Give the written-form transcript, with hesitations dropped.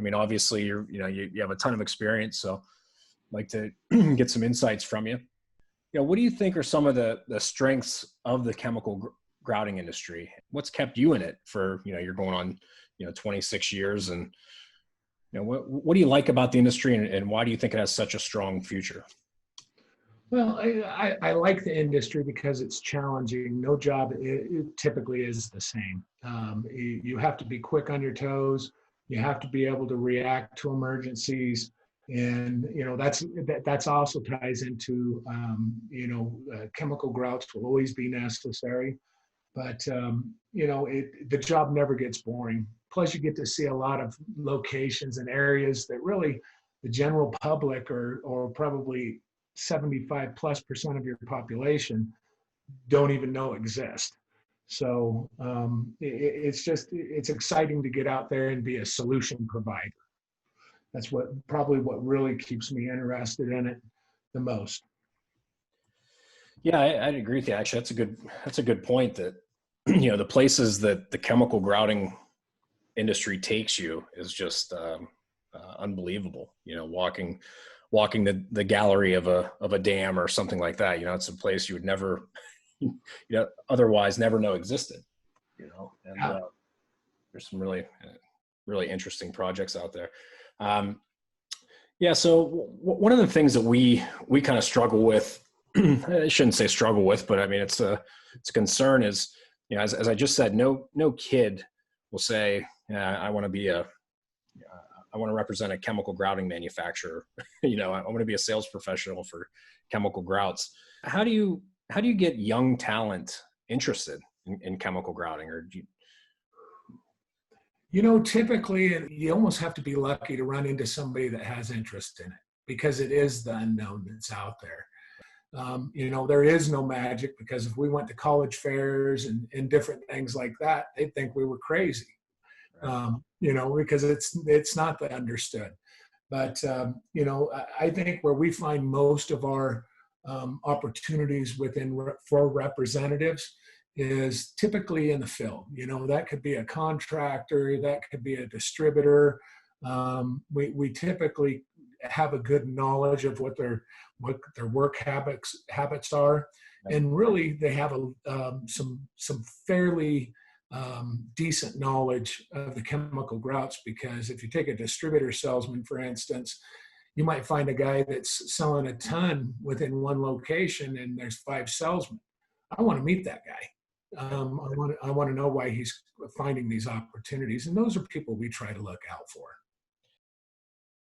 I mean, obviously you have a ton of experience, so I'd like to get some insights from you. What do you think are some of the strengths of the chemical grouting industry? What's kept you in it for, you're going on, 26 years, and what do you like about the industry, and why do you think it has such a strong future? Well, I like the industry because it's challenging. No job it typically is the same. You have to be quick on your toes. You have to be able to react to emergencies, and that's also ties into chemical grouts will always be necessary, but the job never gets boring. Plus, you get to see a lot of locations and areas that really the general public or probably 75+% of your population don't even know exist. So it's exciting to get out there and be a solution provider. That's what really keeps me interested in it the most. Yeah, I'd agree with you. Actually, that's a good point. That the places that the chemical grouting industry takes you is just unbelievable. Walking the gallery of a dam or something like that. It's a place you would never, otherwise never know existed. And there's some really interesting projects out there. So one of the things that we kind of struggle with, I shouldn't say struggle with, but I mean it's a concern is, as I just said, no kid will say, I want to represent a chemical grouting manufacturer. I want to be a sales professional for chemical grouts. How do you get young talent interested in chemical grouting? Or typically you almost have to be lucky to run into somebody that has interest in it, because it is the unknown that's out there. There is no magic, because if we went to college fairs and different things like that, they'd think we were crazy. Because it's not that understood. But, I think where we find most of our opportunities for representatives is typically in the field. That could be a contractor, that could be a distributor. We typically have a good knowledge of what their work habits are. And really they have some fairly decent knowledge of the chemical grouts, because if you take a distributor salesman, for instance, you might find a guy that's selling a ton within one location and there's 5 salesmen. I want to meet that guy. I want to know why he's finding these opportunities. And those are people we try to look out for.